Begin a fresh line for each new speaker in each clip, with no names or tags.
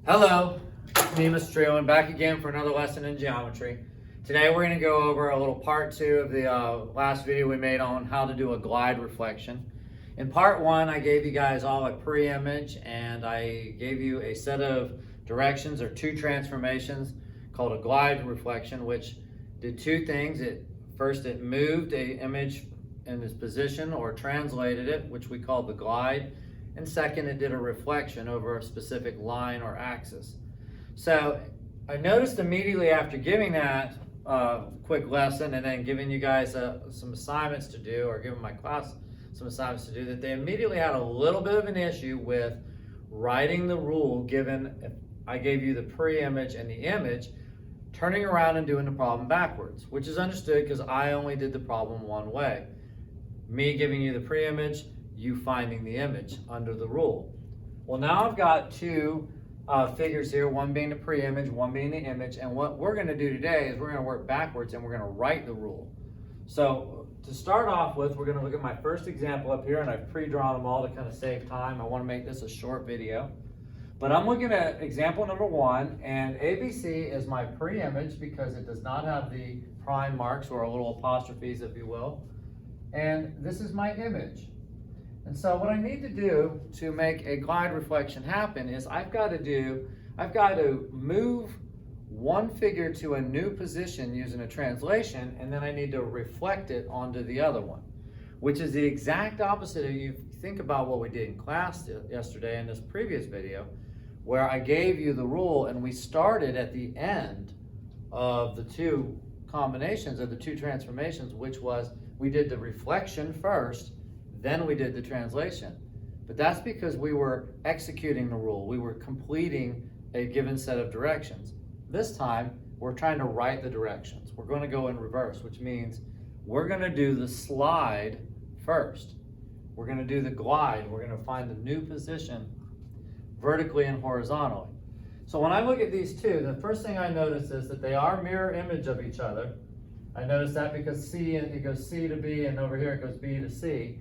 Hello, it's me, Mr. Treelman, back again for another lesson in geometry. Today we're going to go over a little part 2 of the last video we made on how to do a glide reflection. In part 1, I gave you guys all a pre-image and I gave you a set of directions or 2 transformations called a glide reflection, which did 2 things. First, it moved an image in its position or translated it, which we call the glide. And second, it did a reflection over a specific line or axis. So I noticed immediately after giving that quick lesson and then giving you guys some assignments to do, or giving my class some assignments to do, that they immediately had a little bit of an issue with writing the rule given if I gave you the pre-image and the image, turning around and doing the problem backwards, which is understood because I only did the problem one way. Me giving you the pre-image, you finding the image under the rule. Well, now I've got 2 figures here, one being the pre-image, one being the image, and what we're going to do today is we're going to work backwards and we're going to write the rule. So to start off with, we're going to look at my first example up here, and I've pre-drawn them all to kind of save time. I want to make this a short video. But I'm looking at example number 1, and ABC is my pre-image because it does not have the prime marks or little apostrophes, if you will. And this is my image. And so what I need to do to make a glide reflection happen is I've got to move one figure to a new position using a translation, and then I need to reflect it onto the other one, which is the exact opposite if you think about what we did in class yesterday in this previous video, where I gave you the rule and we started at the end of the 2 combinations of the 2 transformations, which was we did the reflection first, then we did the translation. But that's because we were executing the rule. We were completing a given set of directions. This time, we're trying to write the directions. We're going to go in reverse, which means we're going to do the slide first. We're going to do the glide. We're going to find the new position vertically and horizontally. So when I look at these 2, the first thing I notice is that they are mirror image of each other. I notice that because it goes C to B, and over here it goes B to C.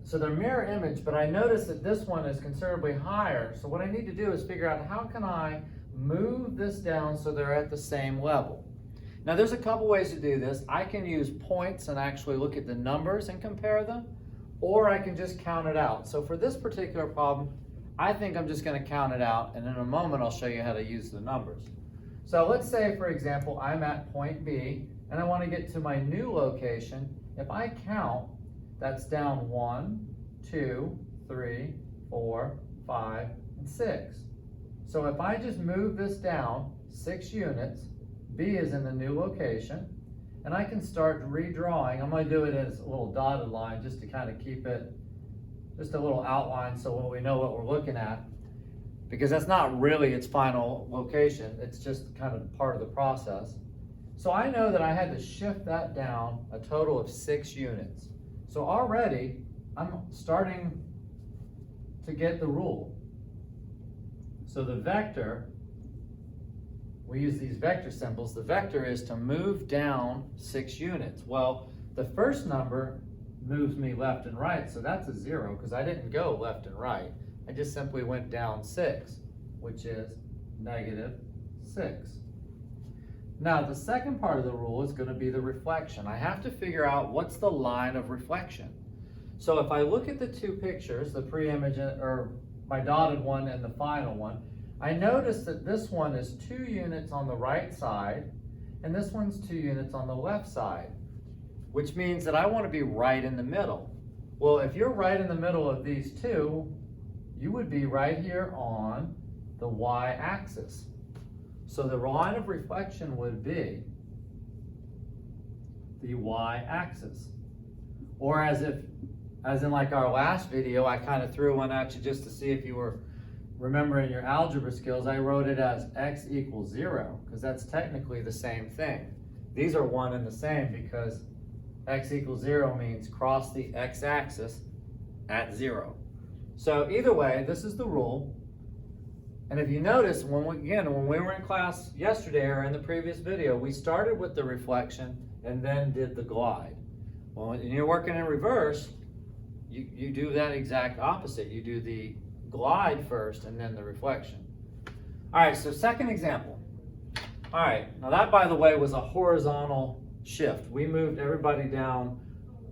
So they're mirror image, but I notice that this one is considerably higher. So what I need to do is figure out how can I move this down so they're at the same level. Now there's a couple ways to do this. I can use points and actually look at the numbers and compare them, or I can just count it out. So for this particular problem, I think I'm just going to count it out, and in a moment I'll show you how to use the numbers. So let's say, for example, I'm at point B, and I want to get to my new location. If I count, that's down 1, 2, 3, 4, 5, and 6. So if I just move this down 6 units, B is in the new location, and I can start redrawing. I'm going to do it as a little dotted line just to kind of keep it just a little outline so we know what we're looking at, because that's not really its final location. It's just kind of part of the process. So I know that I had to shift that down a total of 6 units. So already I'm starting to get the rule. So the vector, we use these vector symbols. The vector is to move down 6 units. Well, the first number moves me left and right, so that's a 0 because I didn't go left and right. I just simply went down 6, which is -6. Now, the second part of the rule is going to be the reflection. I have to figure out what's the line of reflection. So if I look at the 2 pictures, the pre-image, or my dotted one and the final one, I notice that this one is 2 units on the right side, and this one's 2 units on the left side, which means that I want to be right in the middle. Well, if you're right in the middle of these 2, you would be right here on the y-axis. So the line of reflection would be the y-axis. Or as in like our last video, I kind of threw one at you just to see if you were remembering your algebra skills. I wrote it as x equals 0, because that's technically the same thing. These are one and the same because x equals 0 means cross the x-axis at 0. So either way, this is the rule. And if you notice, when we were in class yesterday or in the previous video, we started with the reflection and then did the glide. Well, when you're working in reverse, you do that exact opposite. You do the glide first and then the reflection. All right, so second example. All right, now that, by the way, was a horizontal shift. We moved everybody down,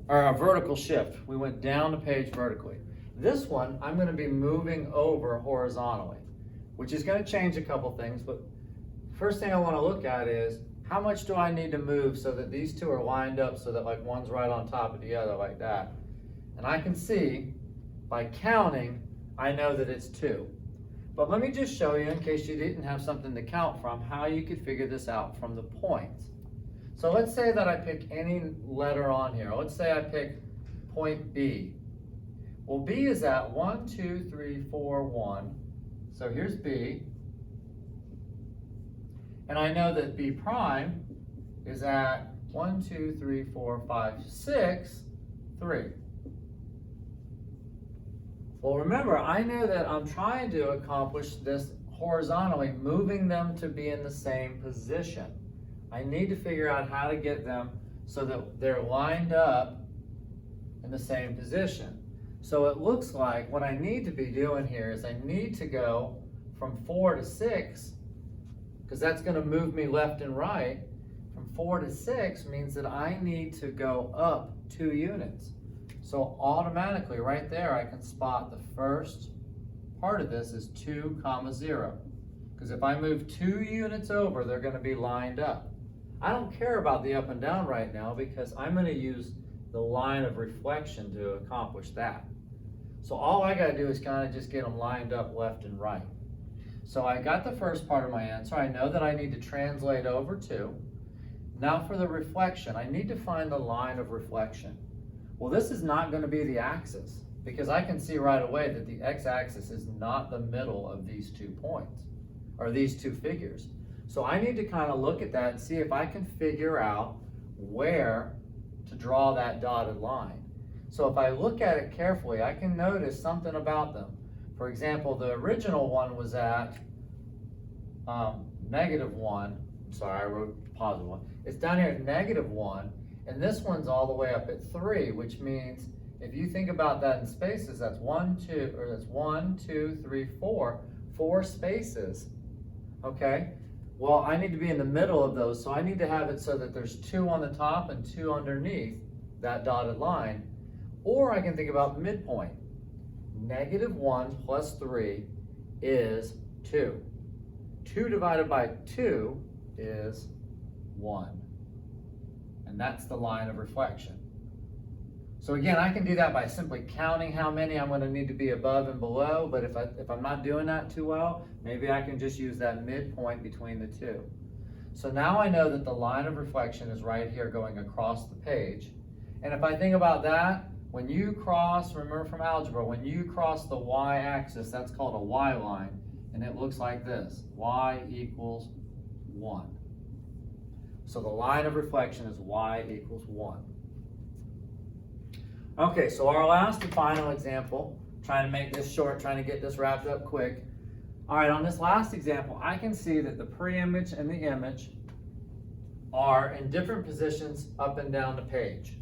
or a vertical shift. We went down the page vertically. This one, I'm going to be moving over horizontally, which is going to change a couple things, but first thing I want to look at is how much do I need to move so that these two are lined up so that like one's right on top of the other like that. And I can see by counting, I know that it's 2. But let me just show you, in case you didn't have something to count from, how you could figure this out from the points. So let's say that I pick any letter on here. Let's say I pick point B. Well, B is at 1, 2, 3, 4, 1. So here's B. And I know that B prime is at 1, 2, 3, 4, 5, 6, 3. Well, remember, I know that I'm trying to accomplish this horizontally, moving them to be in the same position. I need to figure out how to get them so that they're lined up in the same position. So it looks like what I need to be doing here is I need to go from 4 to 6, because that's going to move me left and right. From 4 to 6 means that I need to go up 2 units. So automatically right there I can spot the first part of this is 2, 0. Because if I move 2 units over, they're going to be lined up. I don't care about the up and down right now because I'm going to use the line of reflection to accomplish that. So all I got to do is kind of just get them lined up left and right. So I got the first part of my answer. I know that I need to translate over 2. Now for the reflection, I need to find the line of reflection. Well, this is not going to be the axis because I can see right away that the x-axis is not the middle of these 2 points or these 2 figures. So I need to kind of look at that and see if I can figure out where to draw that dotted line. So if I look at it carefully, I can notice something about them. For example, the original one was at -1. Sorry, I wrote +1. It's down here at -1. And this one's all the way up at 3, which means if you think about that in spaces, that's 1, 2, 3, 4, 4 spaces. Okay? Well, I need to be in the middle of those, so I need to have it so that there's 2 on the top and 2 underneath that dotted line. Or I can think about midpoint. -1 plus 3 is 2. 2 divided by 2 is 1. And that's the line of reflection. So again, I can do that by simply counting how many I'm going to need to be above and below, but if I'm not doing that too well, maybe I can just use that midpoint between the 2. So now I know that the line of reflection is right here going across the page. And if I think about that, when you cross, remember from algebra, when you cross the y-axis, that's called a y line, and it looks like this, y equals 1. So the line of reflection is y equals 1. Okay, so our last and final example, trying to make this short, trying to get this wrapped up quick. All right, on this last example, I can see that the pre-image and the image are in different positions up and down the page.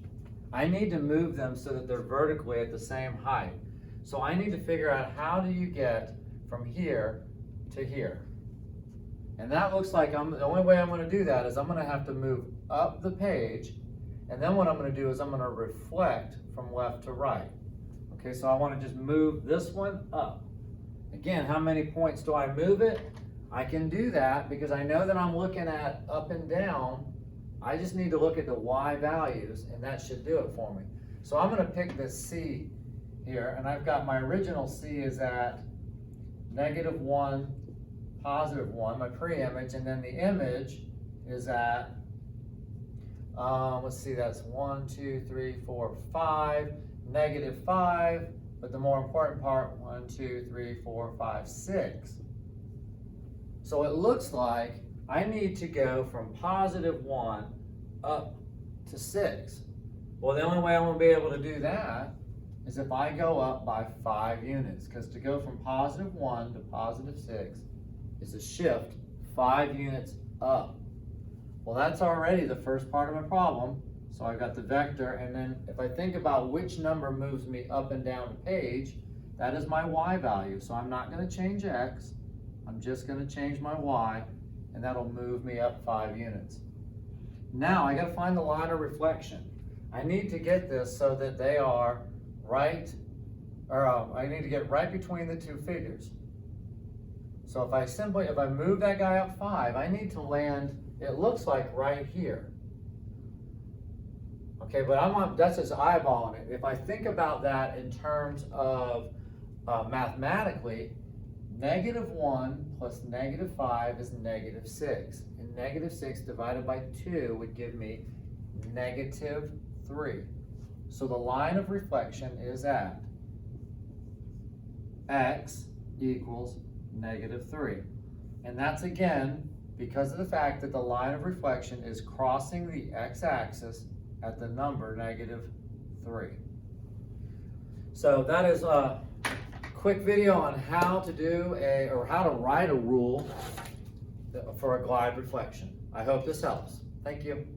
I need to move them so that they're vertically at the same height. So I need to figure out how do you get from here to here. And that looks like the only way I'm going to do that is I'm going to have to move up the page, and then what I'm going to do is I'm going to reflect from left to right. Okay, so I want to just move this one up. Again, how many points do I move it? I can do that because I know that I'm looking at up and down. I just need to look at the y values, and that should do it for me. So I'm going to pick this C here, and I've got my original C is at -1, +1, my pre-image, and then the image is at, let's see, that's 1, 2, 3, 4, 5, -5, but the more important part, 1, 2, 3, 4, 5, 6. So it looks like I need to go from +1 up to 6. Well, the only way I'm going to be able to do that is if I go up by 5 units, because to go from +1 to +6 is a shift 5 units up. Well, that's already the first part of my problem. So I've got the vector, and then if I think about which number moves me up and down the page, that is my y value. So I'm not going to change x. I'm just gonna change my Y, and that'll move me up 5 units. Now I gotta find the line of reflection. I need to get this so that they are right, or I need to get right between the two figures. So if I move that guy up 5, I need to land, it looks like right here. Okay, but that's just eyeballing it. If I think about that in terms of mathematically, -1 plus -5 is -6. And -6 divided by 2 would give me -3. So the line of reflection is at x equals -3. And that's again because of the fact that the line of reflection is crossing the x-axis at the number -3. So that is a quick video on how to do how to write a rule for a glide reflection. I hope this helps. Thank you.